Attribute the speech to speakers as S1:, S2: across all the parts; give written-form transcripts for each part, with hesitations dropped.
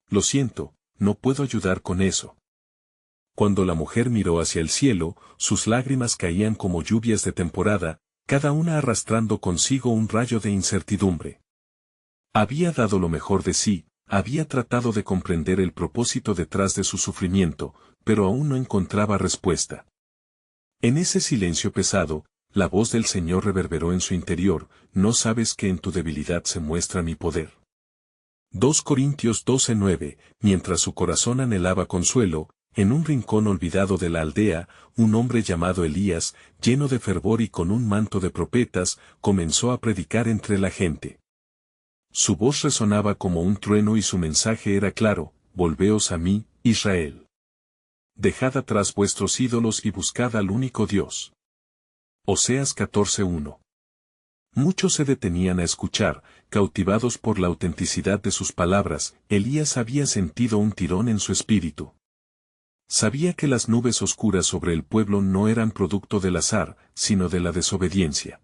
S1: Lo siento, no puedo ayudar con eso. Cuando la mujer miró hacia el cielo, sus lágrimas caían como lluvias de temporada, cada una arrastrando consigo un rayo de incertidumbre. Había dado lo mejor de sí, había tratado de comprender el propósito detrás de su sufrimiento, pero aún no encontraba respuesta. En ese silencio pesado, la voz del Señor reverberó en su interior: ¿no sabes que en tu debilidad se muestra mi poder? 2 Corintios 12:9. Mientras su corazón anhelaba consuelo, en un rincón olvidado de la aldea, un hombre llamado Elías, lleno de fervor y con un manto de profetas, comenzó a predicar entre la gente. Su voz resonaba como un trueno y su mensaje era claro: volveos a mí, Israel. Dejad atrás vuestros ídolos y buscad al único Dios. Oseas 14:1. Muchos se detenían a escuchar, cautivados por la autenticidad de sus palabras. Elías había sentido un tirón en su espíritu. Sabía que las nubes oscuras sobre el pueblo no eran producto del azar, sino de la desobediencia.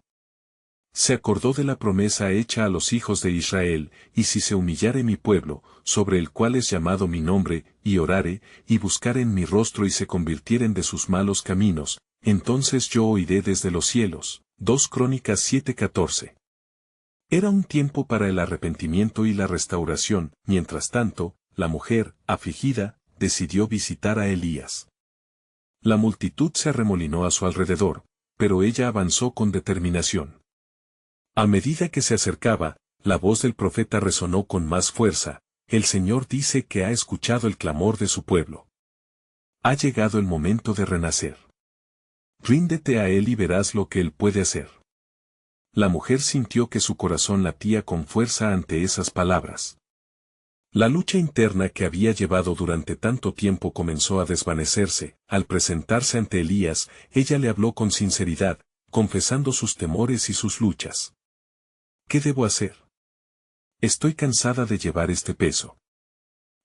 S1: Se acordó de la promesa hecha a los hijos de Israel: y si se humillare mi pueblo, sobre el cual es llamado mi nombre, y orare, y buscaren mi rostro y se convirtieren de sus malos caminos, entonces yo oiré desde los cielos. 2 Crónicas 7:14. Era un tiempo para el arrepentimiento y la restauración. Mientras tanto, la mujer, afligida, decidió visitar a Elías. La multitud se arremolinó a su alrededor, pero ella avanzó con determinación. A medida que se acercaba, la voz del profeta resonó con más fuerza: el Señor dice que ha escuchado el clamor de su pueblo. Ha llegado el momento de renacer. Ríndete a Él y verás lo que Él puede hacer. La mujer sintió que su corazón latía con fuerza ante esas palabras. La lucha interna que había llevado durante tanto tiempo comenzó a desvanecerse. Al presentarse ante Elías, ella le habló con sinceridad, confesando sus temores y sus luchas. ¿Qué debo hacer? Estoy cansada de llevar este peso.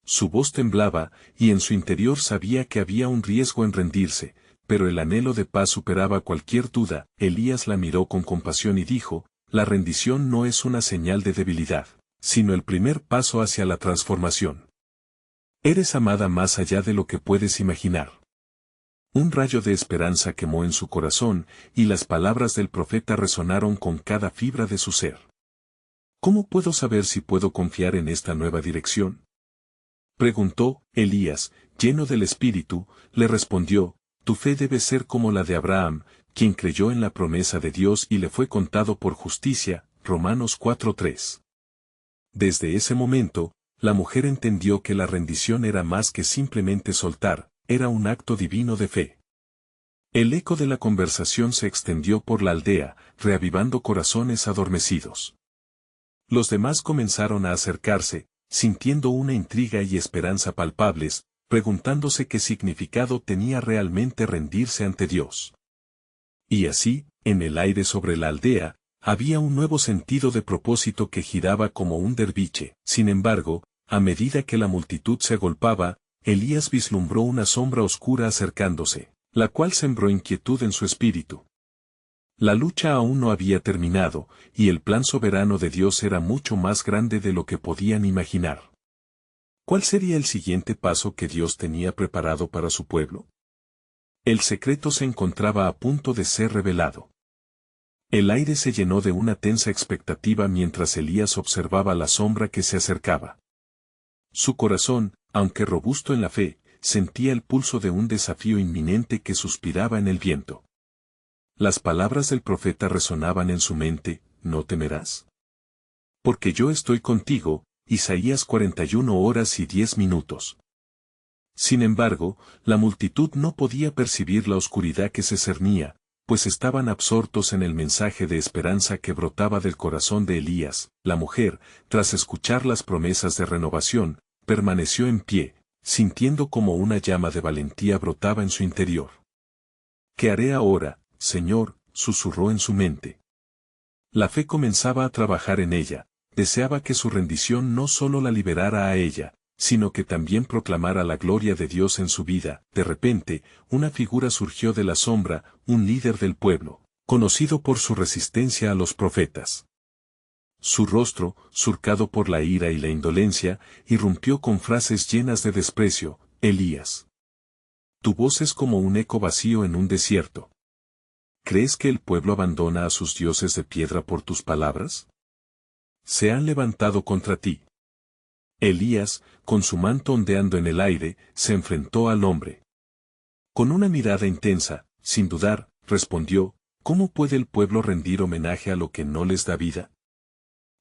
S1: Su voz temblaba, y en su interior sabía que había un riesgo en rendirse, pero el anhelo de paz superaba cualquier duda. Elías la miró con compasión y dijo: la rendición no es una señal de debilidad, sino el primer paso hacia la transformación. Eres amada más allá de lo que puedes imaginar. Un rayo de esperanza quemó en su corazón, y las palabras del profeta resonaron con cada fibra de su ser. ¿Cómo puedo saber si puedo confiar en esta nueva dirección?, preguntó. Elías, lleno del Espíritu, le respondió: tu fe debe ser como la de Abraham, quien creyó en la promesa de Dios y le fue contado por justicia. Romanos 4:3. Desde ese momento, la mujer entendió que la rendición era más que simplemente soltar, era un acto divino de fe. El eco de la conversación se extendió por la aldea, reavivando corazones adormecidos. Los demás comenzaron a acercarse, sintiendo una intriga y esperanza palpables, preguntándose qué significado tenía realmente rendirse ante Dios. Y así, en el aire sobre la aldea, había un nuevo sentido de propósito que giraba como un derviche. Sin embargo, a medida que la multitud se agolpaba, Elías vislumbró una sombra oscura acercándose, la cual sembró inquietud en su espíritu. La lucha aún no había terminado, y el plan soberano de Dios era mucho más grande de lo que podían imaginar. ¿Cuál sería el siguiente paso que Dios tenía preparado para su pueblo? El secreto se encontraba a punto de ser revelado. El aire se llenó de una tensa expectativa mientras Elías observaba la sombra que se acercaba. Su corazón, aunque robusto en la fe, sentía el pulso de un desafío inminente que suspiraba en el viento. Las palabras del profeta resonaban en su mente: ¿no temerás? Porque yo estoy contigo. Isaías 41:10. Sin embargo, la multitud no podía percibir la oscuridad que se cernía, pues estaban absortos en el mensaje de esperanza que brotaba del corazón de Elías. La mujer, tras escuchar las promesas de renovación, permaneció en pie, sintiendo como una llama de valentía brotaba en su interior. ¿Qué haré ahora, Señor?, susurró en su mente. La fe comenzaba a trabajar en ella, deseaba que su rendición no solo la liberara a ella, sino que también proclamara la gloria de Dios en su vida. De repente, una figura surgió de la sombra, un líder del pueblo, conocido por su resistencia a los profetas. Su rostro, surcado por la ira y la indolencia, irrumpió con frases llenas de desprecio. Elías. Tu voz es como un eco vacío en un desierto. ¿Crees que el pueblo abandona a sus dioses de piedra por tus palabras? Se han levantado contra ti. Elías, con su manto ondeando en el aire, se enfrentó al hombre. Con una mirada intensa, sin dudar, respondió, ¿cómo puede el pueblo rendir homenaje a lo que no les da vida?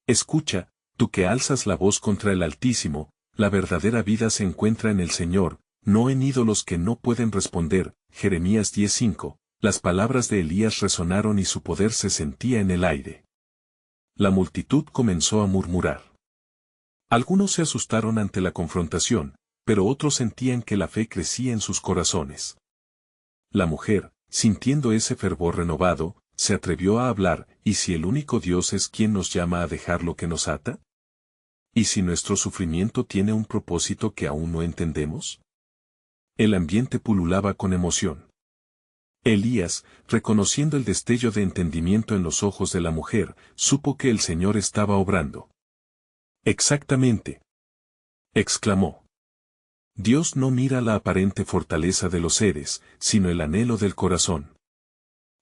S1: Escucha, tú que alzas la voz contra el Altísimo, la verdadera vida se encuentra en el Señor, no en ídolos que no pueden responder. Jeremías 10:5. Las palabras de Elías resonaron y su poder se sentía en el aire. La multitud comenzó a murmurar. Algunos se asustaron ante la confrontación, pero otros sentían que la fe crecía en sus corazones. La mujer, sintiendo ese fervor renovado, se atrevió a hablar. ¿Y si el único Dios es quien nos llama a dejar lo que nos ata? ¿Y si nuestro sufrimiento tiene un propósito que aún no entendemos? El ambiente pululaba con emoción. Elías, reconociendo el destello de entendimiento en los ojos de la mujer, supo que el Señor estaba obrando. Exactamente. Exclamó. Dios no mira la aparente fortaleza de los seres, sino el anhelo del corazón.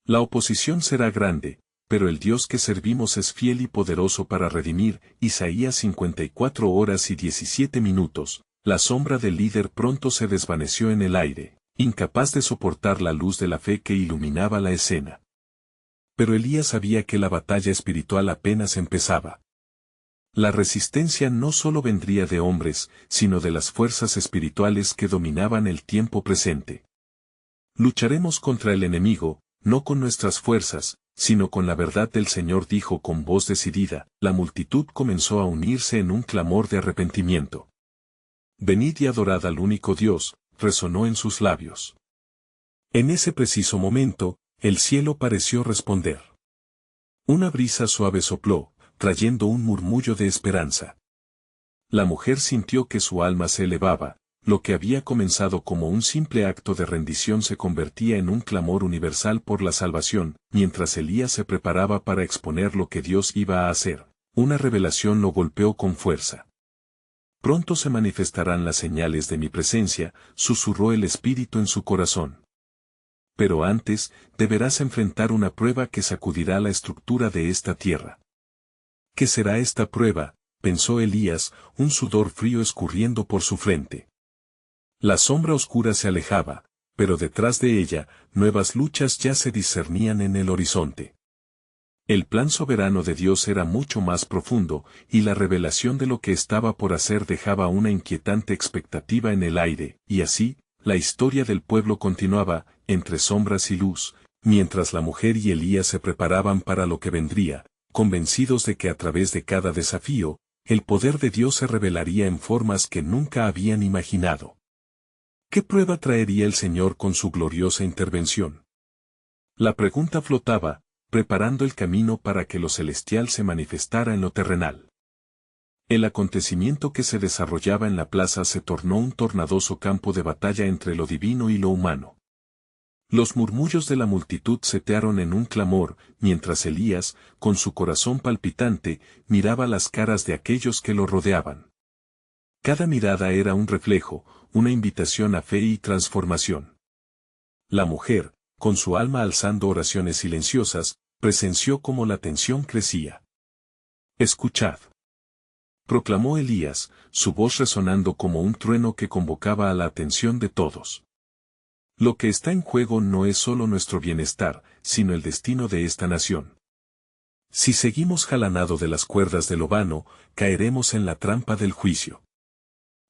S1: La oposición será grande, pero el Dios que servimos es fiel y poderoso para redimir. Isaías 54:17. La sombra del líder pronto se desvaneció en el aire, incapaz de soportar la luz de la fe que iluminaba la escena. Pero Elías sabía que la batalla espiritual apenas empezaba. La resistencia no solo vendría de hombres, sino de las fuerzas espirituales que dominaban el tiempo presente. Lucharemos contra el enemigo, no con nuestras fuerzas, sino con la verdad del Señor, dijo con voz decidida. La multitud comenzó a unirse en un clamor de arrepentimiento. Venid y adorad al único Dios, resonó en sus labios. En ese preciso momento, el cielo pareció responder. Una brisa suave sopló, trayendo un murmullo de esperanza. La mujer sintió que su alma se elevaba, lo que había comenzado como un simple acto de rendición se convertía en un clamor universal por la salvación. Mientras Elías se preparaba para exponer lo que Dios iba a hacer, una revelación lo golpeó con fuerza. Pronto se manifestarán las señales de mi presencia, susurró el Espíritu en su corazón. Pero antes, deberás enfrentar una prueba que sacudirá la estructura de esta tierra. ¿Qué será esta prueba?, pensó Elías, un sudor frío escurriendo por su frente. La sombra oscura se alejaba, pero detrás de ella, nuevas luchas ya se discernían en el horizonte. El plan soberano de Dios era mucho más profundo, y la revelación de lo que estaba por hacer dejaba una inquietante expectativa en el aire, y así, la historia del pueblo continuaba, entre sombras y luz, mientras la mujer y Elías se preparaban para lo que vendría, convencidos de que a través de cada desafío, el poder de Dios se revelaría en formas que nunca habían imaginado. ¿Qué prueba traería el Señor con su gloriosa intervención? La pregunta flotaba, preparando el camino para que lo celestial se manifestara en lo terrenal. El acontecimiento que se desarrollaba en la plaza se tornó un tornadoso campo de batalla entre lo divino y lo humano. Los murmullos de la multitud setearon en un clamor, mientras Elías, con su corazón palpitante, miraba las caras de aquellos que lo rodeaban. Cada mirada era un reflejo, una invitación a fe y transformación. La mujer, con su alma alzando oraciones silenciosas, presenció cómo la tensión crecía. «Escuchad», proclamó Elías, su voz resonando como un trueno que convocaba a la atención de todos. Lo que está en juego no es solo nuestro bienestar, sino el destino de esta nación. Si seguimos jalanado de las cuerdas de lo vano, caeremos en la trampa del juicio.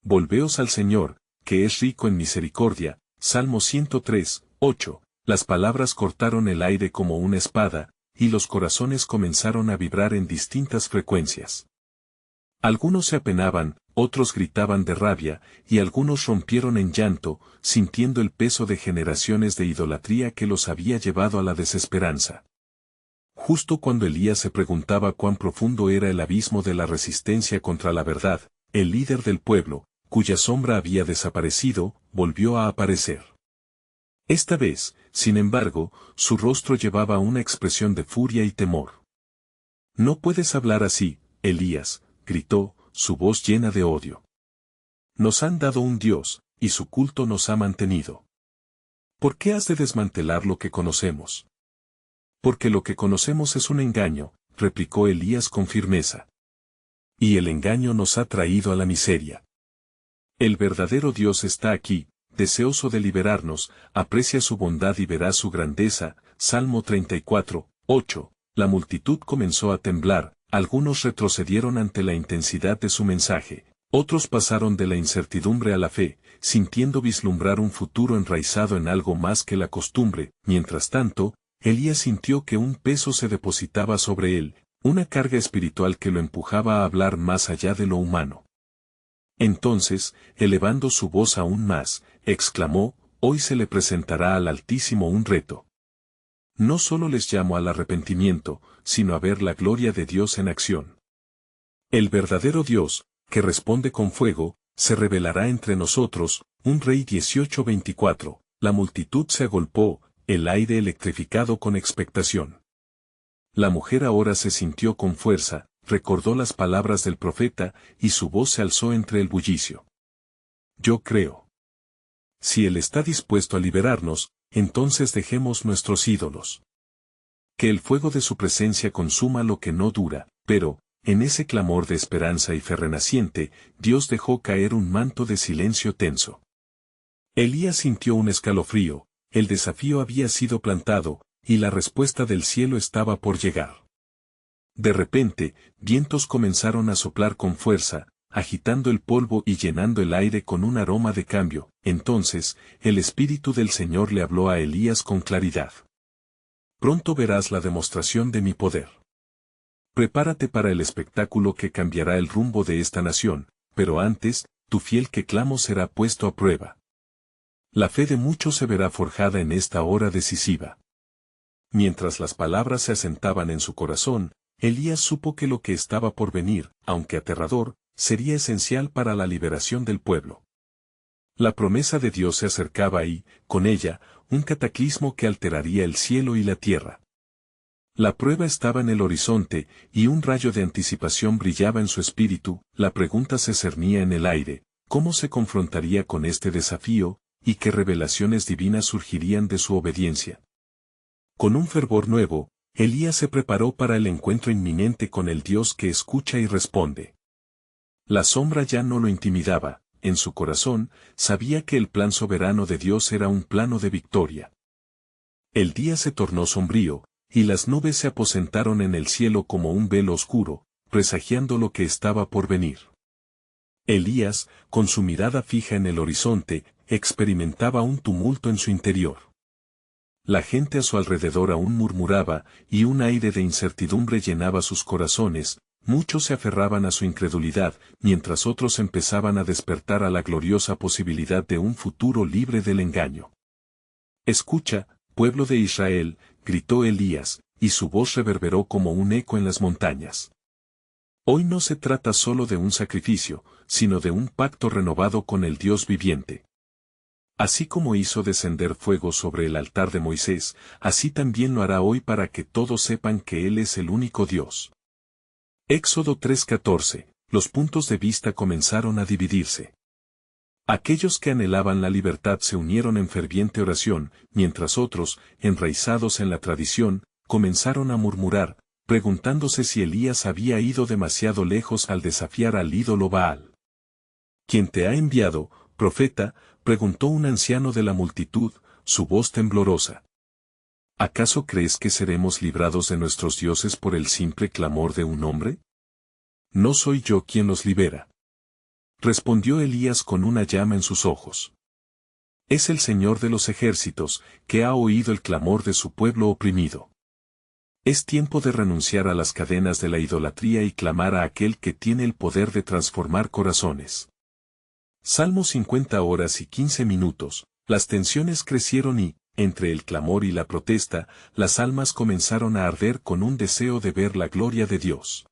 S1: Volveos al Señor, que es rico en misericordia. Salmo 103:8. Las palabras cortaron el aire como una espada, y los corazones comenzaron a vibrar en distintas frecuencias. Algunos se apenaban, otros gritaban de rabia, y algunos rompieron en llanto, sintiendo el peso de generaciones de idolatría que los había llevado a la desesperanza. Justo cuando Elías se preguntaba cuán profundo era el abismo de la resistencia contra la verdad, el líder del pueblo, cuya sombra había desaparecido, volvió a aparecer. Esta vez, sin embargo, su rostro llevaba una expresión de furia y temor. No puedes hablar así, Elías, gritó, su voz llena de odio. Nos han dado un Dios, y su culto nos ha mantenido. ¿Por qué has de desmantelar lo que conocemos? Porque lo que conocemos es un engaño, replicó Elías con firmeza. Y el engaño nos ha traído a la miseria. El verdadero Dios está aquí, deseoso de liberarnos, aprecia su bondad y verá su grandeza. Salmo 34, 8. La multitud comenzó a temblar, algunos retrocedieron ante la intensidad de su mensaje, otros pasaron de la incertidumbre a la fe, sintiendo vislumbrar un futuro enraizado en algo más que la costumbre. Mientras tanto, Elías sintió que un peso se depositaba sobre él, una carga espiritual que lo empujaba a hablar más allá de lo humano. Entonces, elevando su voz aún más, exclamó, hoy se le presentará al Altísimo un reto. No solo les llamo al arrepentimiento, sino a ver la gloria de Dios en acción. El verdadero Dios, que responde con fuego, se revelará entre nosotros. Un Rey 18:24. La multitud se agolpó, el aire electrificado con expectación. La mujer ahora se sintió con fuerza, recordó las palabras del profeta, y su voz se alzó entre el bullicio. Yo creo. Si Él está dispuesto a liberarnos, entonces dejemos nuestros ídolos. Que el fuego de su presencia consuma lo que no dura, pero, en ese clamor de esperanza y fe renaciente, Dios dejó caer un manto de silencio tenso. Elías sintió un escalofrío, el desafío había sido plantado, y la respuesta del cielo estaba por llegar. De repente, vientos comenzaron a soplar con fuerza, agitando el polvo y llenando el aire con un aroma de cambio. Entonces, el Espíritu del Señor le habló a Elías con claridad. Pronto verás la demostración de mi poder. Prepárate para el espectáculo que cambiará el rumbo de esta nación, pero antes, tu fiel que clamo será puesto a prueba. La fe de muchos se verá forjada en esta hora decisiva. Mientras las palabras se asentaban en su corazón, Elías supo que lo que estaba por venir, aunque aterrador, sería esencial para la liberación del pueblo. La promesa de Dios se acercaba y, con ella, un cataclismo que alteraría el cielo y la tierra. La prueba estaba en el horizonte, y un rayo de anticipación brillaba en su espíritu. La pregunta se cernía en el aire, ¿cómo se confrontaría con este desafío, y qué revelaciones divinas surgirían de su obediencia? Con un fervor nuevo, Elías se preparó para el encuentro inminente con el Dios que escucha y responde. La sombra ya no lo intimidaba, en su corazón, sabía que el plan soberano de Dios era un plano de victoria. El día se tornó sombrío, y las nubes se aposentaron en el cielo como un velo oscuro, presagiando lo que estaba por venir. Elías, con su mirada fija en el horizonte, experimentaba un tumulto en su interior. La gente a su alrededor aún murmuraba, y un aire de incertidumbre llenaba sus corazones. Muchos se aferraban a su incredulidad, mientras otros empezaban a despertar a la gloriosa posibilidad de un futuro libre del engaño. Escucha, pueblo de Israel, gritó Elías, y su voz reverberó como un eco en las montañas. Hoy no se trata solo de un sacrificio, sino de un pacto renovado con el Dios viviente. Así como hizo descender fuego sobre el altar de Moisés, así también lo hará hoy para que todos sepan que Él es el único Dios. Éxodo 3:14. Los puntos de vista comenzaron a dividirse. Aquellos que anhelaban la libertad se unieron en ferviente oración, mientras otros, enraizados en la tradición, comenzaron a murmurar, preguntándose si Elías había ido demasiado lejos al desafiar al ídolo Baal. ¿Quién te ha enviado, profeta?, preguntó un anciano de la multitud, su voz temblorosa. ¿Acaso crees que seremos librados de nuestros dioses por el simple clamor de un hombre? No soy yo quien los libera. Respondió Elías con una llama en sus ojos. Es el Señor de los ejércitos, que ha oído el clamor de su pueblo oprimido. Es tiempo de renunciar a las cadenas de la idolatría y clamar a aquel que tiene el poder de transformar corazones. Salmo 50 horas y 15 minutos, las tensiones crecieron y, entre el clamor y la protesta, las almas comenzaron a arder con un deseo de ver la gloria de Dios.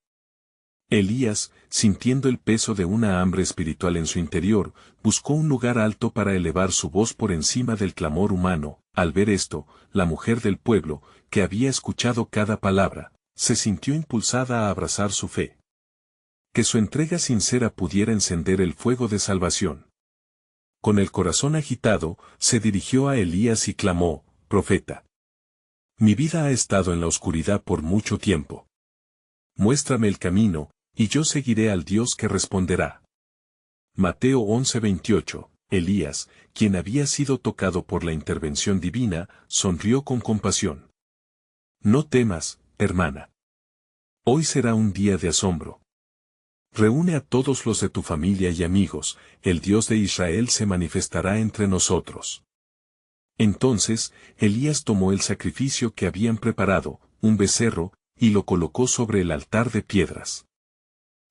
S1: Elías, sintiendo el peso de una hambre espiritual en su interior, buscó un lugar alto para elevar su voz por encima del clamor humano. Al ver esto, la mujer del pueblo, que había escuchado cada palabra, Se sintió impulsada a abrazar su fe. Que su entrega sincera pudiera encender el fuego de salvación. Con el corazón agitado, se dirigió a Elías y clamó: «Profeta. Mi vida ha estado en la oscuridad por mucho tiempo. Muéstrame el camino, y yo seguiré al Dios que responderá». Mateo 11:28. Elías, quien había sido tocado por la intervención divina, sonrió con compasión. «No temas, hermana. Hoy será un día de asombro. Reúne a todos los de tu familia y amigos, el Dios de Israel se manifestará entre nosotros». Entonces, Elías tomó el sacrificio que habían preparado, un becerro, y lo colocó sobre el altar de piedras.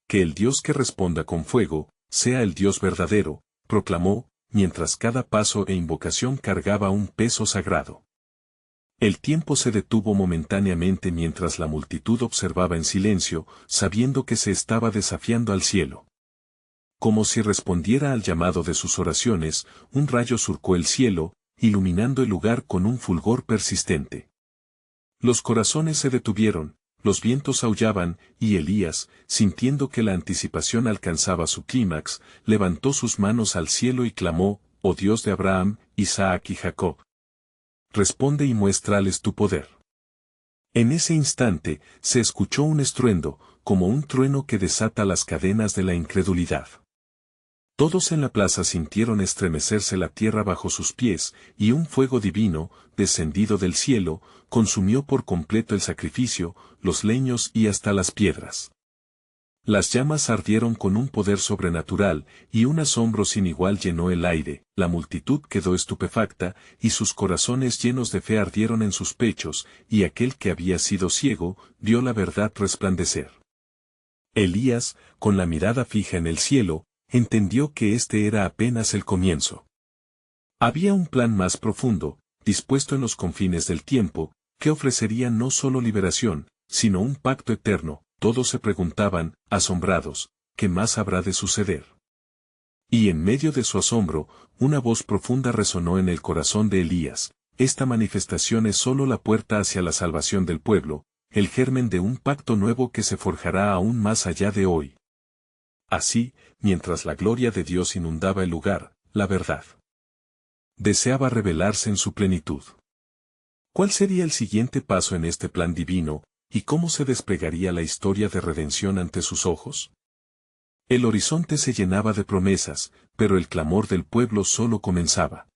S1: «Que el Dios que responda con fuego, sea el Dios verdadero», proclamó, mientras cada paso e invocación cargaba un peso sagrado. El tiempo se detuvo momentáneamente mientras la multitud observaba en silencio, sabiendo que se estaba desafiando al cielo. Como si respondiera al llamado de sus oraciones, un rayo surcó el cielo, iluminando el lugar con un fulgor persistente. Los corazones se detuvieron, los vientos aullaban, y Elías, sintiendo que la anticipación alcanzaba su clímax, levantó sus manos al cielo y clamó: «Oh Dios de Abraham, Isaac y Jacob, responde y muéstrales tu poder». En ese instante, se escuchó un estruendo, como un trueno que desata las cadenas de la incredulidad. Todos en la plaza sintieron estremecerse la tierra bajo sus pies, y un fuego divino, descendido del cielo, consumió por completo el sacrificio, los leños y hasta las piedras. Las llamas ardieron con un poder sobrenatural, y un asombro sin igual llenó el aire. La multitud quedó estupefacta, y sus corazones llenos de fe ardieron en sus pechos, y aquel que había sido ciego, vio la verdad resplandecer. Elías, con la mirada fija en el cielo, entendió que este era apenas el comienzo. Había un plan más profundo, dispuesto en los confines del tiempo, que ofrecería no solo liberación, sino un pacto eterno. Todos se preguntaban, asombrados, ¿qué más habrá de suceder? Y en medio de su asombro, una voz profunda resonó en el corazón de Elías: «Esta manifestación es solo la puerta hacia la salvación del pueblo, el germen de un pacto nuevo que se forjará aún más allá de hoy». Así, mientras la gloria de Dios inundaba el lugar, la verdad deseaba revelarse en su plenitud. ¿Cuál sería el siguiente paso en este plan divino, y cómo se desplegaría la historia de redención ante sus ojos? El horizonte se llenaba de promesas, pero el clamor del pueblo solo comenzaba.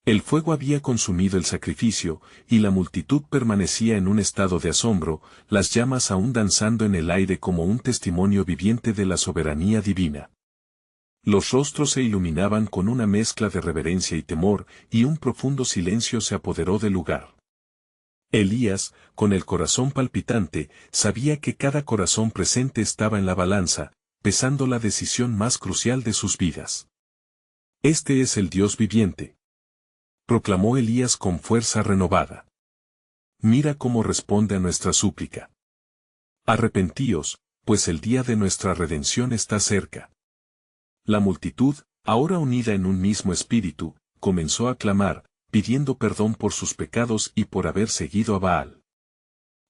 S1: El fuego había consumido el sacrificio, y la multitud permanecía en un estado de asombro, las llamas aún danzando en el aire como un testimonio viviente de la soberanía divina. Los rostros se iluminaban con una mezcla de reverencia y temor, y un profundo silencio se apoderó del lugar. Elías, con el corazón palpitante, sabía que cada corazón presente estaba en la balanza, pesando la decisión más crucial de sus vidas. «Este es el Dios viviente», proclamó Elías con fuerza renovada. «Mira cómo responde a nuestra súplica. Arrepentíos, pues el día de nuestra redención está cerca». La multitud, ahora unida en un mismo espíritu, comenzó a clamar, pidiendo perdón por sus pecados y por haber seguido a Baal.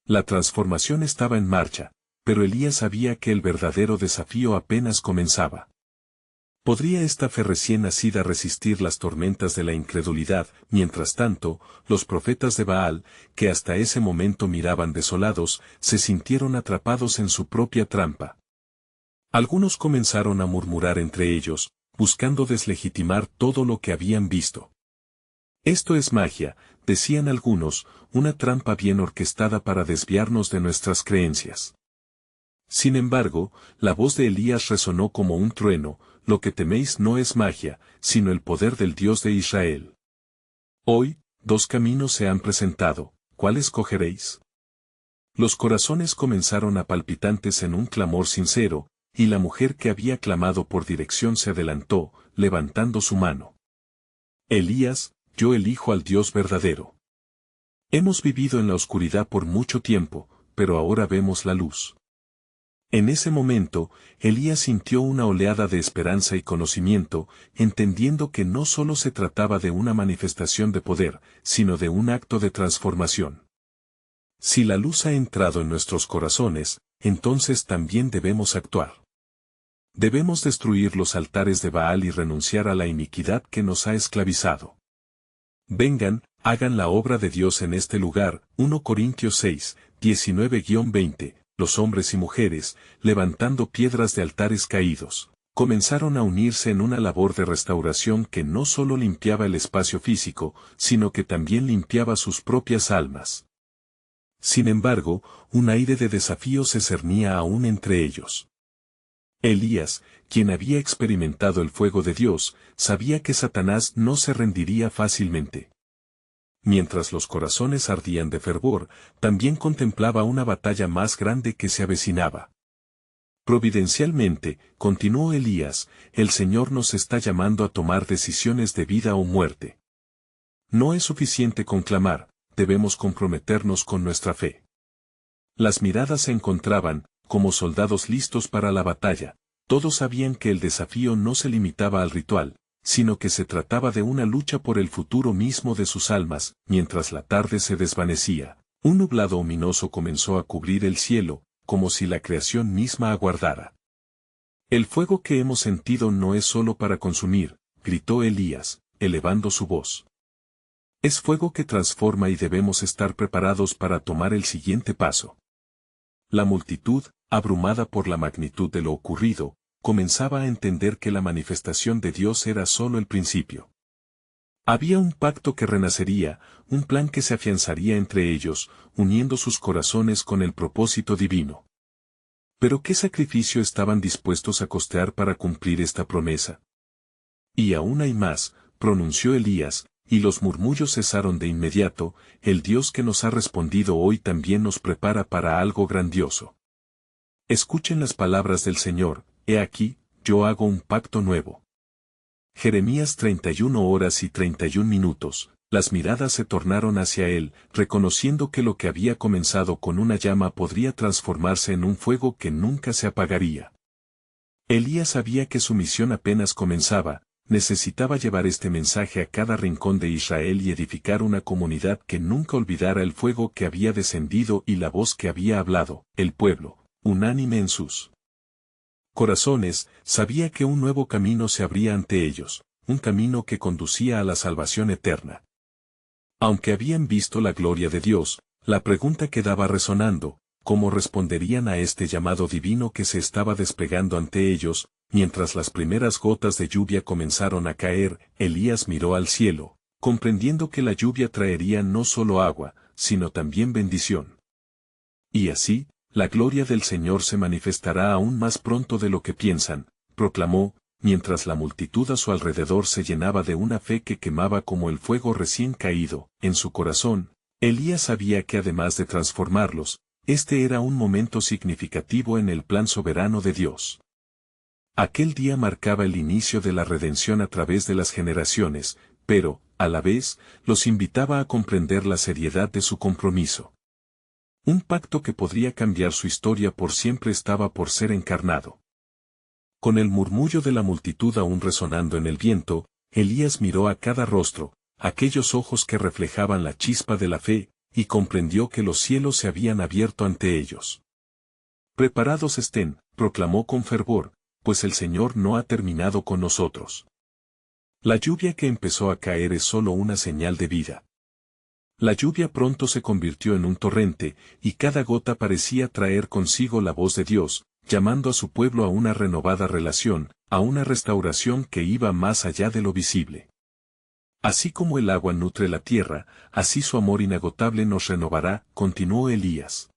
S1: La transformación estaba en marcha, pero Elías sabía que el verdadero desafío apenas comenzaba. ¿Podría esta fe recién nacida resistir las tormentas de la incredulidad? Mientras tanto, los profetas de Baal, que hasta ese momento miraban desolados, se sintieron atrapados en su propia trampa. Algunos comenzaron a murmurar entre ellos, buscando deslegitimar todo lo que habían visto. «Esto es magia», decían algunos, «una trampa bien orquestada para desviarnos de nuestras creencias». Sin embargo, la voz de Elías resonó como un trueno: «Lo que teméis no es magia, sino el poder del Dios de Israel. Hoy, dos caminos se han presentado, ¿cuál escogeréis?». Los corazones comenzaron a palpitantes en un clamor sincero, y la mujer que había clamado por dirección se adelantó, levantando su mano. «Elías, yo elijo al Dios verdadero. Hemos vivido en la oscuridad por mucho tiempo, pero ahora vemos la luz». En ese momento, Elías sintió una oleada de esperanza y conocimiento, entendiendo que no solo se trataba de una manifestación de poder, sino de un acto de transformación. Si la luz ha entrado en nuestros corazones, entonces también debemos actuar. Debemos destruir los altares de Baal y renunciar a la iniquidad que nos ha esclavizado. Vengan, hagan la obra de Dios en este lugar. 1 Corintios 6, 19-20. Los hombres y mujeres, levantando piedras de altares caídos, comenzaron a unirse en una labor de restauración que no solo limpiaba el espacio físico, sino que también limpiaba sus propias almas. Sin embargo, un aire de desafío se cernía aún entre ellos. Elías, quien había experimentado el fuego de Dios, sabía que Satanás no se rendiría fácilmente. Mientras los corazones ardían de fervor, también contemplaba una batalla más grande que se avecinaba. Providencialmente, continuó Elías, el Señor nos está llamando a tomar decisiones de vida o muerte. No es suficiente con clamar, debemos comprometernos con nuestra fe. Las miradas se encontraban, como soldados listos para la batalla. Todos sabían que el desafío no se limitaba al ritual, sino que se trataba de una lucha por el futuro mismo de sus almas. Mientras la tarde se desvanecía, un nublado ominoso comenzó a cubrir el cielo, como si la creación misma aguardara. El fuego que hemos sentido no es solo para consumir, gritó Elías, elevando su voz. Es fuego que transforma y debemos estar preparados para tomar el siguiente paso. La multitud, abrumada por la magnitud de lo ocurrido, comenzaba a entender que la manifestación de Dios era solo el principio. Había un pacto que renacería, un plan que se afianzaría entre ellos, uniendo sus corazones con el propósito divino. ¿Pero qué sacrificio estaban dispuestos a costear para cumplir esta promesa? Y aún hay más, pronunció Elías, y los murmullos cesaron de inmediato. El Dios que nos ha respondido hoy también nos prepara para algo grandioso. Escuchen las palabras del Señor, he aquí, yo hago un pacto nuevo. Jeremías 31 horas y 31 minutos, las miradas se tornaron hacia él, reconociendo que lo que había comenzado con una llama podría transformarse en un fuego que nunca se apagaría. Elías sabía que su misión apenas comenzaba, necesitaba llevar este mensaje a cada rincón de Israel y edificar una comunidad que nunca olvidara el fuego que había descendido y la voz que había hablado. El pueblo, unánime en sus corazones, sabía que un nuevo camino se abría ante ellos, un camino que conducía a la salvación eterna. Aunque habían visto la gloria de Dios, la pregunta quedaba resonando: ¿cómo responderían a este llamado divino que se estaba desplegando ante ellos? Mientras las primeras gotas de lluvia comenzaron a caer, Elías miró al cielo, comprendiendo que la lluvia traería no solo agua, sino también bendición. Y así, la gloria del Señor se manifestará aún más pronto de lo que piensan, proclamó, mientras la multitud a su alrededor se llenaba de una fe que quemaba como el fuego recién caído. En su corazón, Elías sabía que además de transformarlos, este era un momento significativo en el plan soberano de Dios. Aquel día marcaba el inicio de la redención a través de las generaciones, pero, a la vez, los invitaba a comprender la seriedad de su compromiso. Un pacto que podría cambiar su historia por siempre estaba por ser encarnado. Con el murmullo de la multitud aún resonando en el viento, Elías miró a cada rostro, aquellos ojos que reflejaban la chispa de la fe, y comprendió que los cielos se habían abierto ante ellos. Preparados estén, proclamó con fervor, pues el Señor no ha terminado con nosotros. La lluvia que empezó a caer es solo una señal de vida. La lluvia pronto se convirtió en un torrente, y cada gota parecía traer consigo la voz de Dios, llamando a su pueblo a una renovada relación, a una restauración que iba más allá de lo visible. Así como el agua nutre la tierra, así su amor inagotable nos renovará, continuó Elías.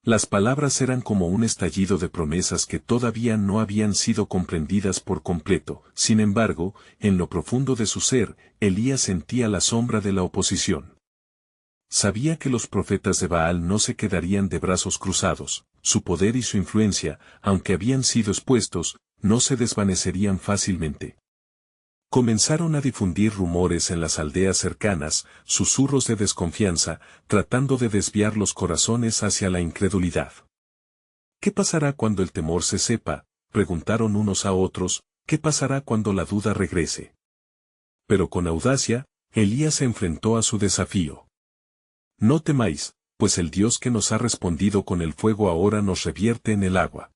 S1: Las palabras eran como un estallido de promesas que todavía no habían sido comprendidas por completo. Sin embargo, en lo profundo de su ser, Elías sentía la sombra de la oposición. Sabía que los profetas de Baal no se quedarían de brazos cruzados, su poder y su influencia, aunque habían sido expuestos, no se desvanecerían fácilmente. Comenzaron a difundir rumores en las aldeas cercanas, susurros de desconfianza, tratando de desviar los corazones hacia la incredulidad. ¿Qué pasará cuando el temor se sepa?, preguntaron unos a otros. ¿Qué pasará cuando la duda regrese? Pero con audacia, Elías se enfrentó a su desafío. No temáis, pues el Dios que nos ha respondido con el fuego ahora nos revierte en el agua.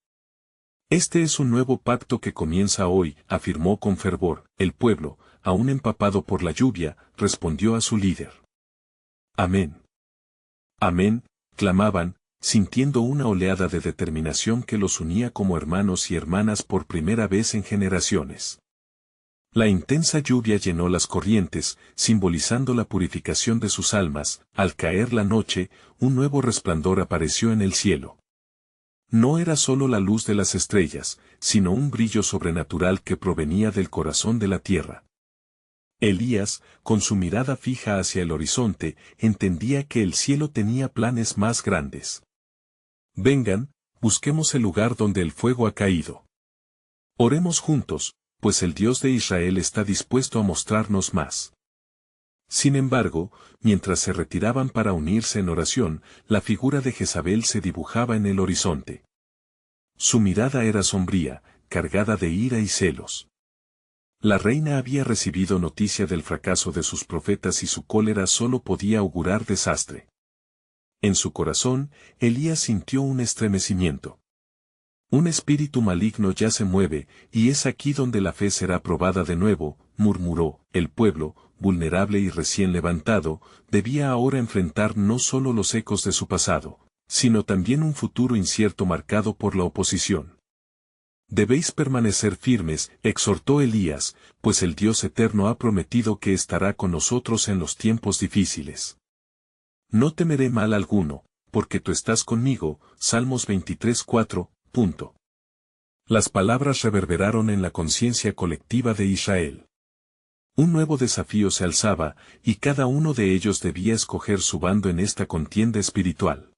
S1: Este es un nuevo pacto que comienza hoy, afirmó con fervor. El pueblo, aún empapado por la lluvia, respondió a su líder. Amén. Amén, clamaban, sintiendo una oleada de determinación que los unía como hermanos y hermanas por primera vez en generaciones. La intensa lluvia llenó las corrientes, simbolizando la purificación de sus almas. Al caer la noche, un nuevo resplandor apareció en el cielo. No era solo la luz de las estrellas, sino un brillo sobrenatural que provenía del corazón de la tierra. Elías, con su mirada fija hacia el horizonte, entendía que el cielo tenía planes más grandes. Vengan, busquemos el lugar donde el fuego ha caído. Oremos juntos, pues el Dios de Israel está dispuesto a mostrarnos más. Sin embargo, mientras se retiraban para unirse en oración, la figura de Jezabel se dibujaba en el horizonte. Su mirada era sombría, cargada de ira y celos. La reina había recibido noticia del fracaso de sus profetas y su cólera solo podía augurar desastre. En su corazón, Elías sintió un estremecimiento. Un espíritu maligno ya se mueve, y es aquí donde la fe será probada de nuevo, murmuró. El pueblo, vulnerable y recién levantado, debía ahora enfrentar no solo los ecos de su pasado, sino también un futuro incierto marcado por la oposición. Debéis permanecer firmes, exhortó Elías, pues el Dios eterno ha prometido que estará con nosotros en los tiempos difíciles. No temeré mal alguno, porque tú estás conmigo. Salmos 23:4. Las palabras reverberaron en la conciencia colectiva de Israel. Un nuevo desafío se alzaba, y cada uno de ellos debía escoger su bando en esta contienda espiritual.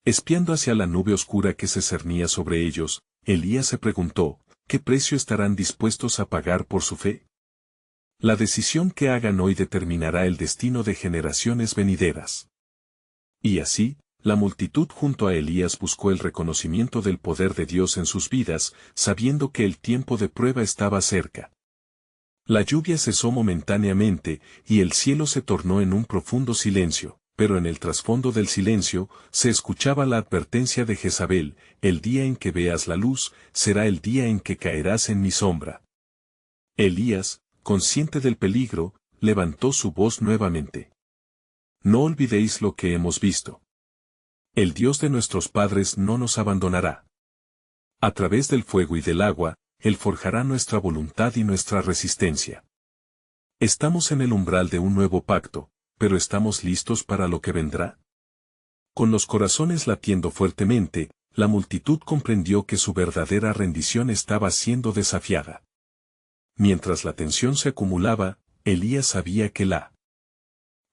S1: Espiando hacia la nube oscura que se cernía sobre ellos, Elías se preguntó, ¿qué precio estarán dispuestos a pagar por su fe? La decisión que hagan hoy determinará el destino de generaciones venideras. Y así, la multitud junto a Elías buscó el reconocimiento del poder de Dios en sus vidas, sabiendo que el tiempo de prueba estaba cerca. La lluvia cesó momentáneamente, y el cielo se tornó en un profundo silencio, pero en el trasfondo del silencio, se escuchaba la advertencia de Jezabel: el día en que veas la luz, será el día en que caerás en mi sombra. Elías, consciente del peligro, levantó su voz nuevamente. No olvidéis lo que hemos visto. El Dios de nuestros padres no nos abandonará. A través del fuego y del agua, Él forjará nuestra voluntad y nuestra resistencia. Estamos en el umbral de un nuevo pacto, pero ¿estamos listos para lo que vendrá? Con los corazones latiendo fuertemente, la multitud comprendió que su verdadera rendición estaba siendo desafiada. Mientras la tensión se acumulaba, Elías sabía que la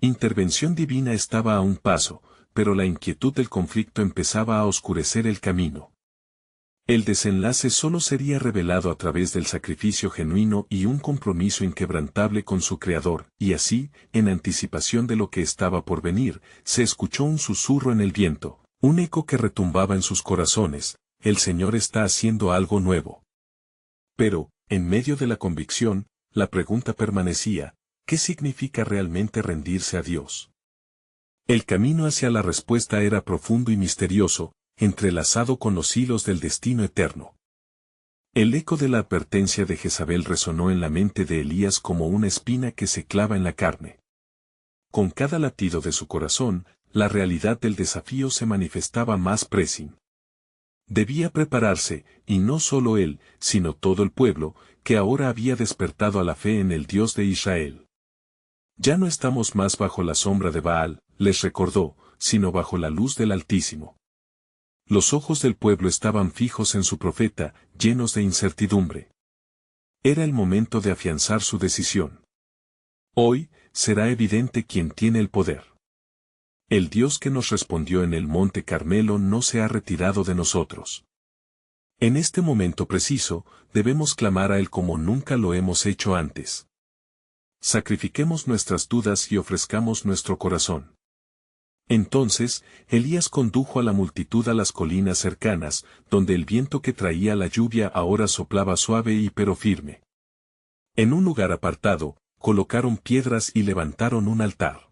S1: intervención divina estaba a un paso, pero la inquietud del conflicto empezaba a oscurecer el camino. El desenlace solo sería revelado a través del sacrificio genuino y un compromiso inquebrantable con su Creador, y así, en anticipación de lo que estaba por venir, se escuchó un susurro en el viento, un eco que retumbaba en sus corazones: el Señor está haciendo algo nuevo. Pero, en medio de la convicción, la pregunta permanecía: ¿qué significa realmente rendirse a Dios? El camino hacia la respuesta era profundo y misterioso, entrelazado con los hilos del destino eterno. El eco de la advertencia de Jezabel resonó en la mente de Elías como una espina que se clava en la carne. Con cada latido de su corazón, la realidad del desafío se manifestaba más pressing. Debía prepararse, y no solo él, sino todo el pueblo, que ahora había despertado a la fe en el Dios de Israel. Ya no estamos más bajo la sombra de Baal, les recordó, sino bajo la luz del Altísimo. Los ojos del pueblo estaban fijos en su profeta, llenos de incertidumbre. Era el momento de afianzar su decisión. Hoy, será evidente quién tiene el poder. El Dios que nos respondió en el Monte Carmelo no se ha retirado de nosotros. En este momento preciso, debemos clamar a Él como nunca lo hemos hecho antes. Sacrifiquemos nuestras dudas y ofrezcamos nuestro corazón. Entonces, Elías condujo a la multitud a las colinas cercanas, donde el viento que traía la lluvia ahora soplaba suave y pero firme. En un lugar apartado, colocaron piedras y levantaron un altar.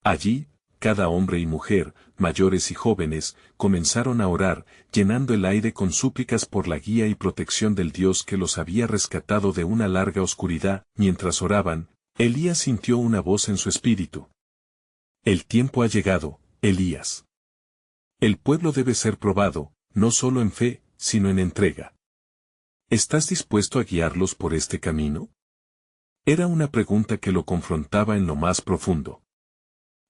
S1: Allí, cada hombre y mujer, mayores y jóvenes, comenzaron a orar, llenando el aire con súplicas por la guía y protección del Dios que los había rescatado de una larga oscuridad. Mientras oraban, Elías sintió una voz en su espíritu. El tiempo ha llegado, Elías. El pueblo debe ser probado, no solo en fe, sino en entrega. ¿Estás dispuesto a guiarlos por este camino? Era una pregunta que lo confrontaba en lo más profundo.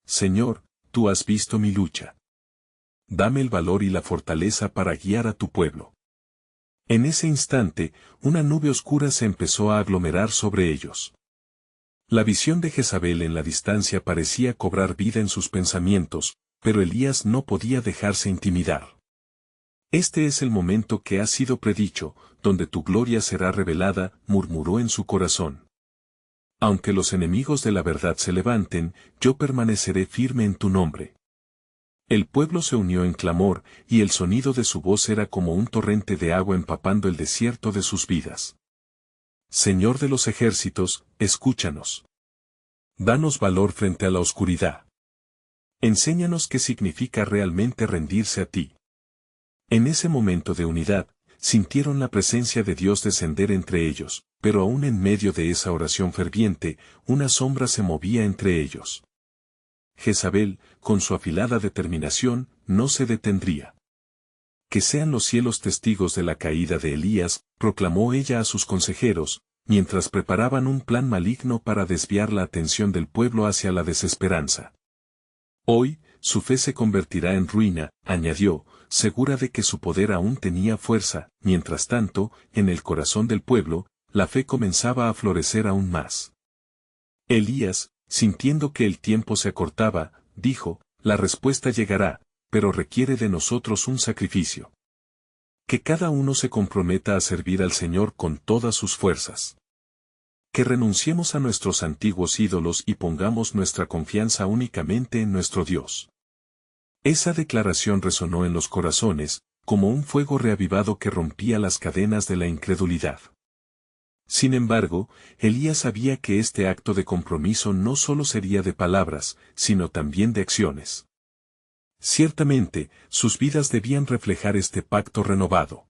S1: Señor, tú has visto mi lucha. Dame el valor y la fortaleza para guiar a tu pueblo. En ese instante, una nube oscura se empezó a aglomerar sobre ellos. La visión de Jezabel en la distancia parecía cobrar vida en sus pensamientos, pero Elías no podía dejarse intimidar. Este es el momento que ha sido predicho, donde tu gloria será revelada, murmuró en su corazón. Aunque los enemigos de la verdad se levanten, yo permaneceré firme en tu nombre. El pueblo se unió en clamor, y el sonido de su voz era como un torrente de agua empapando el desierto de sus vidas. Señor de los ejércitos, escúchanos. Danos valor frente a la oscuridad. Enséñanos qué significa realmente rendirse a ti. En ese momento de unidad, sintieron la presencia de Dios descender entre ellos, pero aún en medio de esa oración ferviente, una sombra se movía entre ellos. Jezabel, con su afilada determinación, no se detendría. Que sean los cielos testigos de la caída de Elías, proclamó ella a sus consejeros, mientras preparaban un plan maligno para desviar la atención del pueblo hacia la desesperanza. Hoy, su fe se convertirá en ruina, añadió, segura de que su poder aún tenía fuerza. Mientras tanto, en el corazón del pueblo, la fe comenzaba a florecer aún más. Elías, sintiendo que el tiempo se acortaba, dijo, la respuesta llegará, pero requiere de nosotros un sacrificio. Que cada uno se comprometa a servir al Señor con todas sus fuerzas. Que renunciemos a nuestros antiguos ídolos y pongamos nuestra confianza únicamente en nuestro Dios. Esa declaración resonó en los corazones, como un fuego reavivado que rompía las cadenas de la incredulidad. Sin embargo, Elías sabía que este acto de compromiso no solo sería de palabras, sino también de acciones. Ciertamente, sus vidas debían reflejar este pacto renovado.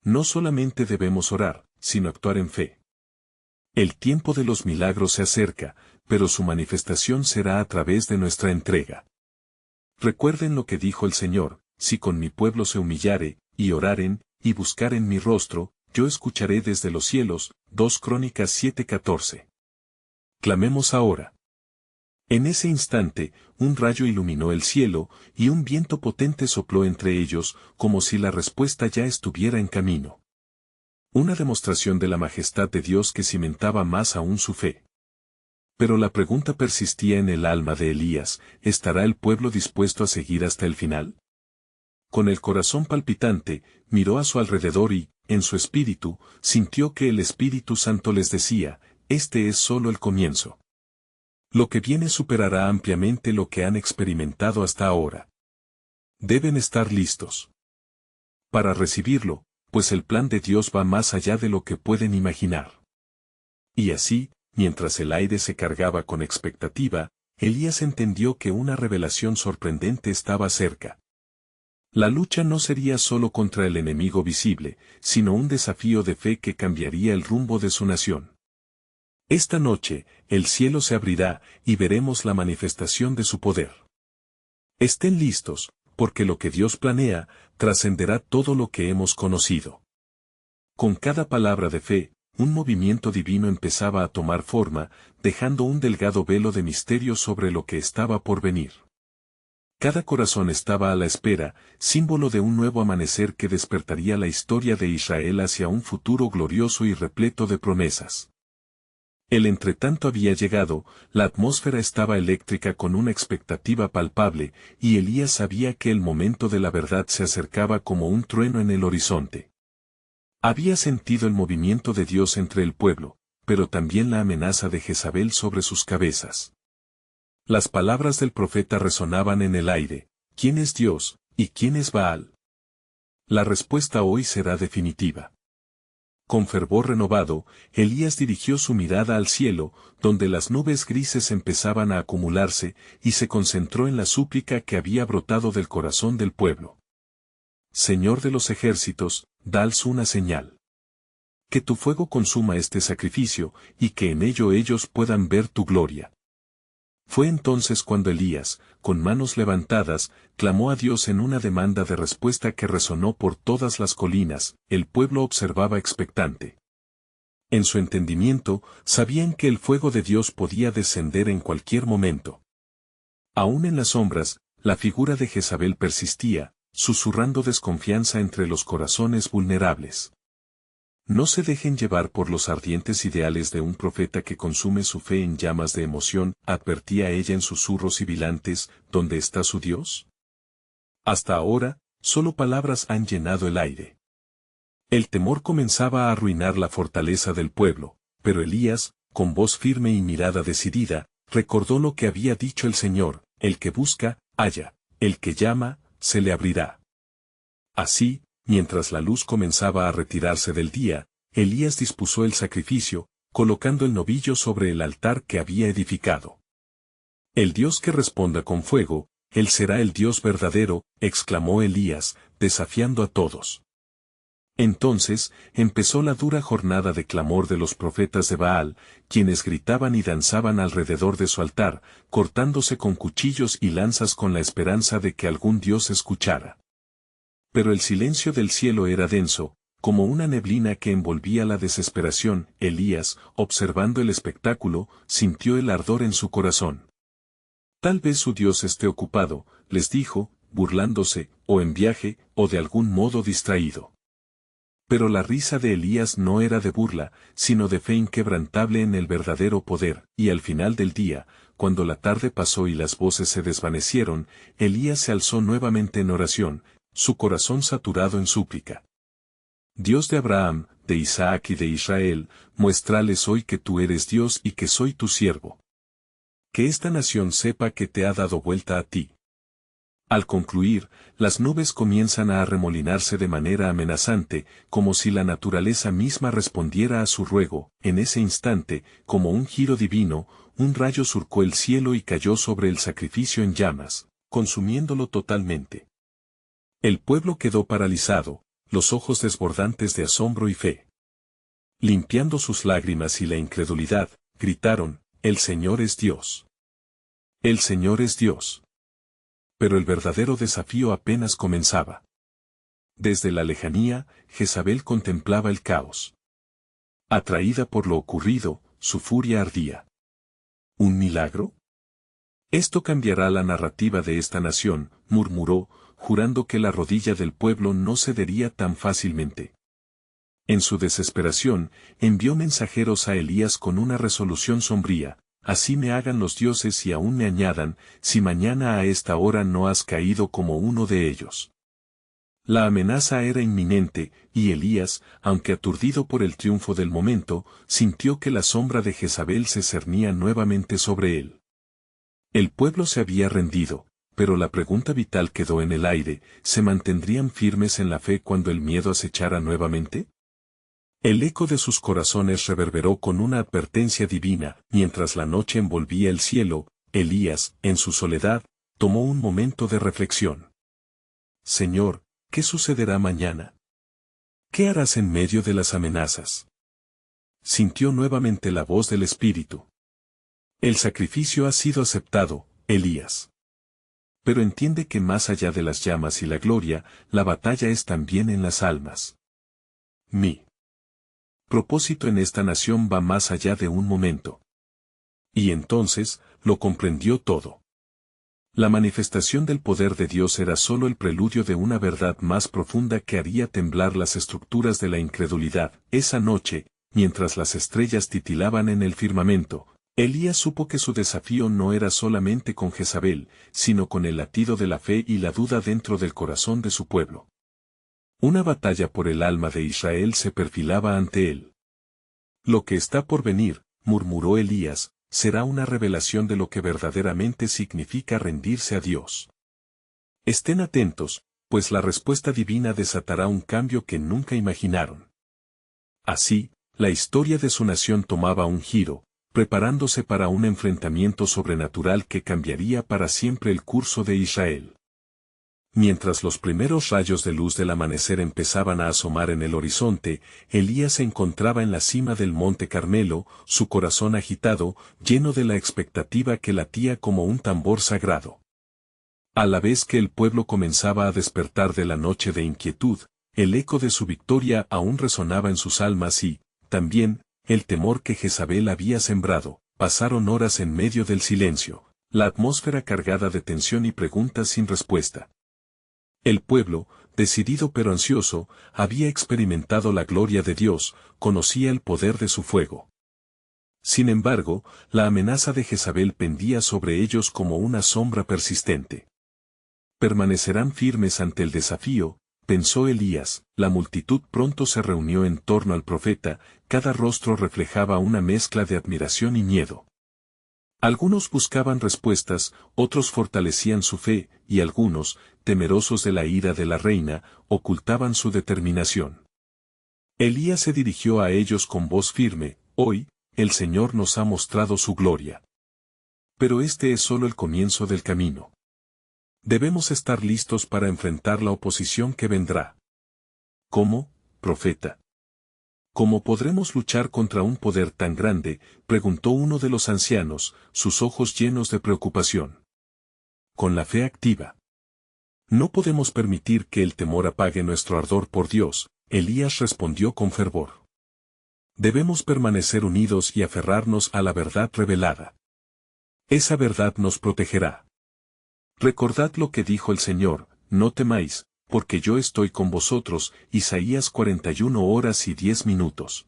S1: No solamente debemos orar, sino actuar en fe. El tiempo de los milagros se acerca, pero su manifestación será a través de nuestra entrega. Recuerden lo que dijo el Señor, si con mi pueblo se humillare, y oraren, y buscaren mi rostro, yo escucharé desde los cielos. 2 Crónicas 7:14. Clamemos ahora. En ese instante, un rayo iluminó el cielo, y un viento potente sopló entre ellos, como si la respuesta ya estuviera en camino. Una demostración de la majestad de Dios que cimentaba más aún su fe. Pero la pregunta persistía en el alma de Elías, ¿estará el pueblo dispuesto a seguir hasta el final? Con el corazón palpitante, miró a su alrededor y, en su espíritu, sintió que el Espíritu Santo les decía, este es solo el comienzo. Lo que viene superará ampliamente lo que han experimentado hasta ahora. Deben estar listos para recibirlo, pues el plan de Dios va más allá de lo que pueden imaginar. Y así, mientras el aire se cargaba con expectativa, Elías entendió que una revelación sorprendente estaba cerca. La lucha no sería solo contra el enemigo visible, sino un desafío de fe que cambiaría el rumbo de su nación. Esta noche, el cielo se abrirá, y veremos la manifestación de su poder. Estén listos, porque lo que Dios planea, trascenderá todo lo que hemos conocido. Con cada palabra de fe, un movimiento divino empezaba a tomar forma, dejando un delgado velo de misterio sobre lo que estaba por venir. Cada corazón estaba a la espera, símbolo de un nuevo amanecer que despertaría la historia de Israel hacia un futuro glorioso y repleto de promesas. El entretanto había llegado, la atmósfera estaba eléctrica con una expectativa palpable, y Elías sabía que el momento de la verdad se acercaba como un trueno en el horizonte. Había sentido el movimiento de Dios entre el pueblo, pero también la amenaza de Jezabel sobre sus cabezas. Las palabras del profeta resonaban en el aire, ¿quién es Dios, y quién es Baal? La respuesta hoy será definitiva. Con fervor renovado, Elías dirigió su mirada al cielo, donde las nubes grises empezaban a acumularse, y se concentró en la súplica que había brotado del corazón del pueblo. Señor de los ejércitos, daos una señal. Que tu fuego consuma este sacrificio, y que en ello ellos puedan ver tu gloria. Fue entonces cuando Elías, con manos levantadas, clamó a Dios en una demanda de respuesta que resonó por todas las colinas. El pueblo observaba expectante. En su entendimiento, sabían que el fuego de Dios podía descender en cualquier momento. Aún en las sombras, la figura de Jezabel persistía, susurrando desconfianza entre los corazones vulnerables. No se dejen llevar por los ardientes ideales de un profeta que consume su fe en llamas de emoción, advertía ella en susurros sibilantes. ¿Dónde está su Dios? Hasta ahora, solo palabras han llenado el aire. El temor comenzaba a arruinar la fortaleza del pueblo, pero Elías, con voz firme y mirada decidida, recordó lo que había dicho el Señor: el que busca, halla, el que llama, se le abrirá. Así, mientras la luz comenzaba a retirarse del día, Elías dispuso el sacrificio, colocando el novillo sobre el altar que había edificado. El Dios que responda con fuego, Él será el Dios verdadero, exclamó Elías, desafiando a todos. Entonces, empezó la dura jornada de clamor de los profetas de Baal, quienes gritaban y danzaban alrededor de su altar, cortándose con cuchillos y lanzas con la esperanza de que algún Dios escuchara. Pero el silencio del cielo era denso, como una neblina que envolvía la desesperación. Elías, observando el espectáculo, sintió el ardor en su corazón. Tal vez su Dios esté ocupado, les dijo, burlándose, o en viaje, o de algún modo distraído. Pero la risa de Elías no era de burla, sino de fe inquebrantable en el verdadero poder, y al final del día, cuando la tarde pasó y las voces se desvanecieron, Elías se alzó nuevamente en oración, su corazón saturado en súplica. Dios de Abraham, de Isaac y de Israel, muéstrales hoy que tú eres Dios y que soy tu siervo. Que esta nación sepa que te ha dado vuelta a ti. Al concluir, las nubes comienzan a arremolinarse de manera amenazante, como si la naturaleza misma respondiera a su ruego. En ese instante, como un giro divino, un rayo surcó el cielo y cayó sobre el sacrificio en llamas, consumiéndolo totalmente. El pueblo quedó paralizado, los ojos desbordantes de asombro y fe. Limpiando sus lágrimas y la incredulidad, gritaron: «El Señor es Dios. El Señor es Dios». Pero el verdadero desafío apenas comenzaba. Desde la lejanía, Jezabel contemplaba el caos. Atraída por lo ocurrido, su furia ardía. ¿Un milagro? Esto cambiará la narrativa de esta nación, murmuró, jurando que la rodilla del pueblo no cedería tan fácilmente. En su desesperación, envió mensajeros a Elías con una resolución sombría: «Así me hagan los dioses y aún me añadan, si mañana a esta hora no has caído como uno de ellos». La amenaza era inminente, y Elías, aunque aturdido por el triunfo del momento, sintió que la sombra de Jezabel se cernía nuevamente sobre él. El pueblo se había rendido, pero la pregunta vital quedó en el aire: ¿se mantendrían firmes en la fe cuando el miedo acechara nuevamente? El eco de sus corazones reverberó con una advertencia divina. Mientras la noche envolvía el cielo, Elías, en su soledad, tomó un momento de reflexión. «Señor, ¿qué sucederá mañana? ¿Qué harás en medio de las amenazas?». Sintió nuevamente la voz del Espíritu. «El sacrificio ha sido aceptado, Elías. Pero entiende que más allá de las llamas y la gloria, la batalla es también en las almas. Mi propósito en esta nación va más allá de un momento». Y entonces, lo comprendió todo. La manifestación del poder de Dios era solo el preludio de una verdad más profunda que haría temblar las estructuras de la incredulidad. Esa noche, mientras las estrellas titilaban en el firmamento, Elías supo que su desafío no era solamente con Jezabel, sino con el latido de la fe y la duda dentro del corazón de su pueblo. Una batalla por el alma de Israel se perfilaba ante él. «Lo que está por venir», murmuró Elías, «será una revelación de lo que verdaderamente significa rendirse a Dios». Estén atentos, pues la respuesta divina desatará un cambio que nunca imaginaron. Así, la historia de su nación tomaba un giro, preparándose para un enfrentamiento sobrenatural que cambiaría para siempre el curso de Israel. Mientras los primeros rayos de luz del amanecer empezaban a asomar en el horizonte, Elías se encontraba en la cima del monte Carmelo, su corazón agitado, lleno de la expectativa que latía como un tambor sagrado. A la vez que el pueblo comenzaba a despertar de la noche de inquietud, el eco de su victoria aún resonaba en sus almas y, también, el temor que Jezabel había sembrado. Pasaron horas en medio del silencio, la atmósfera cargada de tensión y preguntas sin respuesta. El pueblo, decidido pero ansioso, había experimentado la gloria de Dios, conocía el poder de su fuego. Sin embargo, la amenaza de Jezabel pendía sobre ellos como una sombra persistente. Permanecerán firmes ante el desafío, pensó Elías. La multitud pronto se reunió en torno al profeta, cada rostro reflejaba una mezcla de admiración y miedo. Algunos buscaban respuestas, otros fortalecían su fe, y algunos, temerosos de la ira de la reina, ocultaban su determinación. Elías se dirigió a ellos con voz firme: hoy, el Señor nos ha mostrado su gloria. Pero este es solo el comienzo del camino. Debemos estar listos para enfrentar la oposición que vendrá. ¿Cómo, profeta? ¿Cómo podremos luchar contra un poder tan grande?, preguntó uno de los ancianos, sus ojos llenos de preocupación. Con la fe activa. No podemos permitir que el temor apague nuestro ardor por Dios, Elías respondió con fervor. Debemos permanecer unidos y aferrarnos a la verdad revelada. Esa verdad nos protegerá. Recordad lo que dijo el Señor: no temáis, porque yo estoy con vosotros. Isaías 41:10.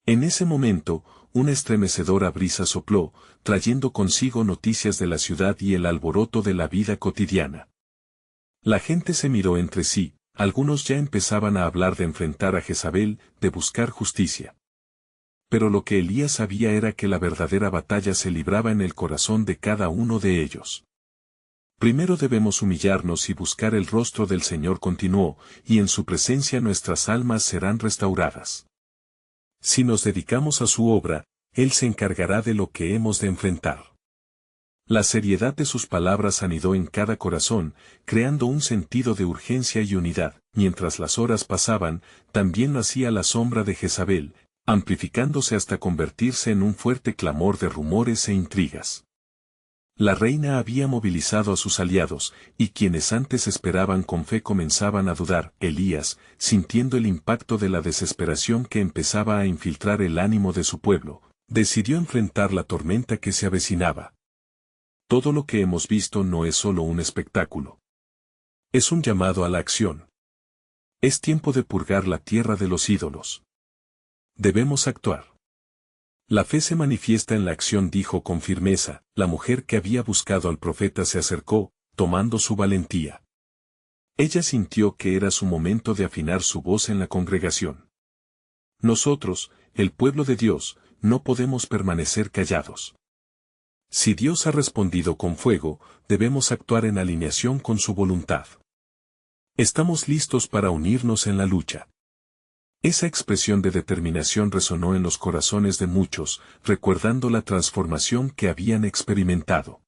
S1: En ese momento, una estremecedora brisa sopló, trayendo consigo noticias de la ciudad y el alboroto de la vida cotidiana. La gente se miró entre sí, algunos ya empezaban a hablar de enfrentar a Jezabel, de buscar justicia. Pero lo que Elías sabía era que la verdadera batalla se libraba en el corazón de cada uno de ellos. Primero debemos humillarnos y buscar el rostro del Señor, continuó, y en su presencia nuestras almas serán restauradas. Si nos dedicamos a su obra, Él se encargará de lo que hemos de enfrentar. La seriedad de sus palabras anidó en cada corazón, creando un sentido de urgencia y unidad. Mientras las horas pasaban, también lo hacía la sombra de Jezabel, amplificándose hasta convertirse en un fuerte clamor de rumores e intrigas. La reina había movilizado a sus aliados, y quienes antes esperaban con fe comenzaban a dudar. Elías, sintiendo el impacto de la desesperación que empezaba a infiltrar el ánimo de su pueblo, decidió enfrentar la tormenta que se avecinaba. Todo lo que hemos visto no es solo un espectáculo. Es un llamado a la acción. Es tiempo de purgar la tierra de los ídolos. Debemos actuar. La fe se manifiesta en la acción, dijo con firmeza. La mujer que había buscado al profeta se acercó, tomando su valentía. Ella sintió que era su momento de afinar su voz en la congregación. Nosotros, el pueblo de Dios, no podemos permanecer callados. Si Dios ha respondido con fuego, debemos actuar en alineación con su voluntad. Estamos listos para unirnos en la lucha. Esa expresión de determinación resonó en los corazones de muchos, recuerdando la transformación que habían experimentado.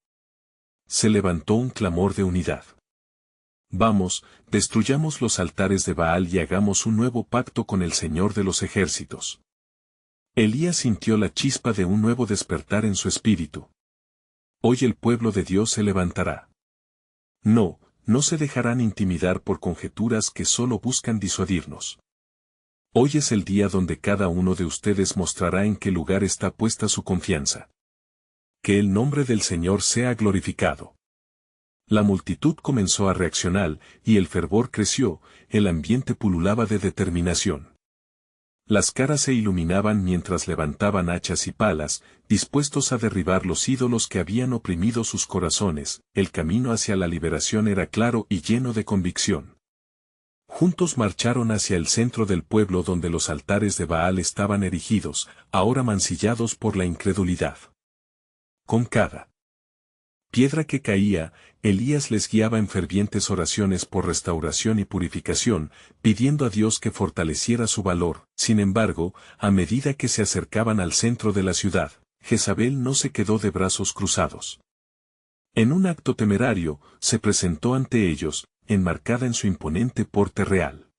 S1: Se levantó un clamor de unidad. Vamos, destruyamos los altares de Baal y hagamos un nuevo pacto con el Señor de los ejércitos. Elías sintió la chispa de un nuevo despertar en su espíritu. Hoy el pueblo de Dios se levantará. No se dejarán intimidar por conjeturas que solo buscan disuadirnos. Hoy es el día donde cada uno de ustedes mostrará en qué lugar está puesta su confianza. Que el nombre del Señor sea glorificado. La multitud comenzó a reaccionar, y el fervor creció, el ambiente pululaba de determinación. Las caras se iluminaban mientras levantaban hachas y palas, dispuestos a derribar los ídolos que habían oprimido sus corazones. El camino hacia la liberación era claro y lleno de convicción. Juntos marcharon hacia el centro del pueblo donde los altares de Baal estaban erigidos, ahora mancillados por la incredulidad. Con cada piedra que caía, Elías les guiaba en fervientes oraciones por restauración y purificación, pidiendo a Dios que fortaleciera su valor. Sin embargo, a medida que se acercaban al centro de la ciudad, Jezabel no se quedó de brazos cruzados. En un acto temerario, se presentó ante ellos, enmarcada en su imponente porte real.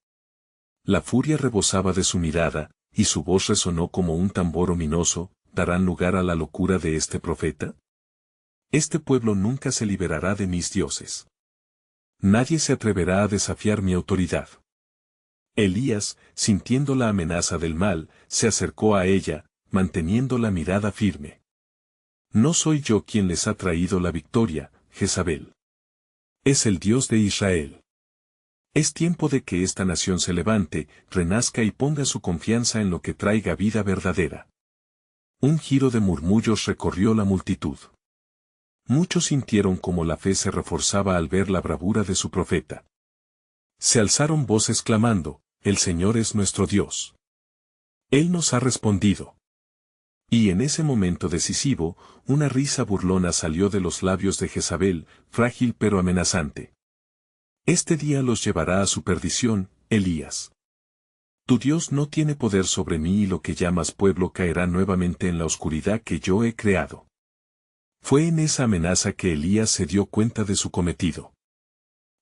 S1: La furia rebosaba de su mirada, y su voz resonó como un tambor ominoso. ¿Darán lugar a la locura de este profeta? Este pueblo nunca se liberará de mis dioses. Nadie se atreverá a desafiar mi autoridad. Elías, sintiendo la amenaza del mal, se acercó a ella, manteniendo la mirada firme. No soy yo quien les ha traído la victoria, Jezabel. Es el Dios de Israel. Es tiempo de que esta nación se levante, renazca y ponga su confianza en lo que traiga vida verdadera. Un giro de murmullos recorrió la multitud. Muchos sintieron como la fe se reforzaba al ver la bravura de su profeta. Se alzaron voces clamando, «El Señor es nuestro Dios. Él nos ha respondido». Y en ese momento decisivo, una risa burlona salió de los labios de Jezabel, frágil pero amenazante. «Este día los llevará a su perdición, Elías. Tu Dios no tiene poder sobre mí y lo que llamas pueblo caerá nuevamente en la oscuridad que yo he creado». Fue en esa amenaza que Elías se dio cuenta de su cometido.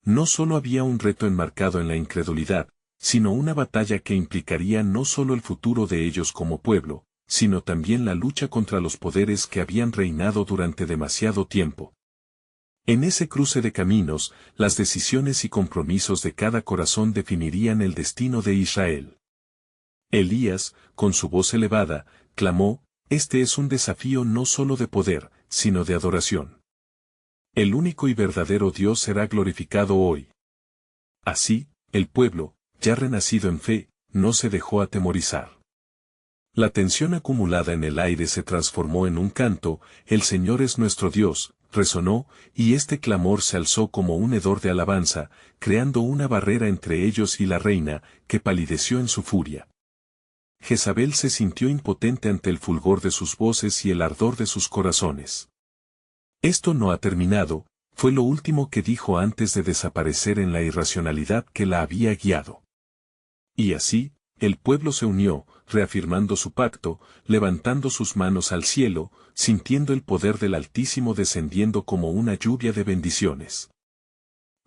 S1: No solo había un reto enmarcado en la incredulidad, sino una batalla que implicaría no solo el futuro de ellos como pueblo, sino también la lucha contra los poderes que habían reinado durante demasiado tiempo. En ese cruce de caminos, las decisiones y compromisos de cada corazón definirían el destino de Israel. Elías, con su voz elevada, clamó, «Este es un desafío no solo de poder, sino de adoración. El único y verdadero Dios será glorificado hoy». Así, el pueblo, ya renacido en fe, no se dejó atemorizar. La tensión acumulada en el aire se transformó en un canto, «El Señor es nuestro Dios», resonó, y este clamor se alzó como un hedor de alabanza, creando una barrera entre ellos y la reina, que palideció en su furia. Jezabel se sintió impotente ante el fulgor de sus voces y el ardor de sus corazones. «Esto no ha terminado», fue lo último que dijo antes de desaparecer en la irracionalidad que la había guiado. Y así, el pueblo se unió, reafirmando su pacto, levantando sus manos al cielo, sintiendo el poder del Altísimo descendiendo como una lluvia de bendiciones.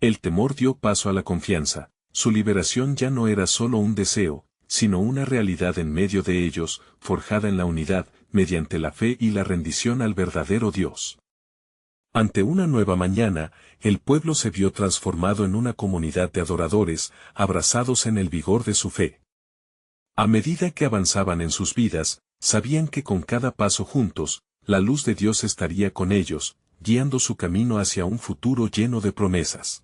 S1: El temor dio paso a la confianza, su liberación ya no era solo un deseo, sino una realidad en medio de ellos, forjada en la unidad, mediante la fe y la rendición al verdadero Dios. Ante una nueva mañana, el pueblo se vio transformado en una comunidad de adoradores, abrazados en el vigor de su fe. A medida que avanzaban en sus vidas, sabían que con cada paso juntos, la luz de Dios estaría con ellos, guiando su camino hacia un futuro lleno de promesas.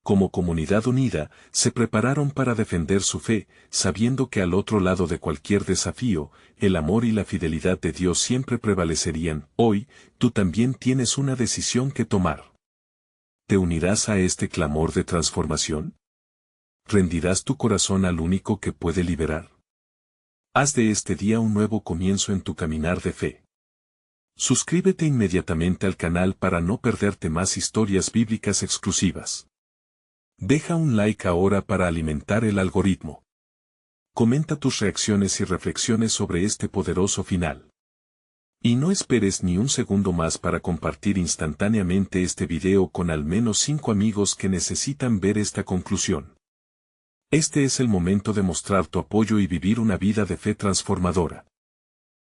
S1: Como comunidad unida, se prepararon para defender su fe, sabiendo que al otro lado de cualquier desafío, el amor y la fidelidad de Dios siempre prevalecerían. Hoy, tú también tienes una decisión que tomar. ¿Te unirás a este clamor de transformación? ¿Rendirás tu corazón al único que puede liberar? Haz de este día un nuevo comienzo en tu caminar de fe. Suscríbete inmediatamente al canal para no perderte más historias bíblicas exclusivas. Deja un like ahora para alimentar el algoritmo. Comenta tus reacciones y reflexiones sobre este poderoso final. Y no esperes ni un segundo más para compartir instantáneamente este video con al menos 5 amigos que necesitan ver esta conclusión. Este es el momento de mostrar tu apoyo y vivir una vida de fe transformadora.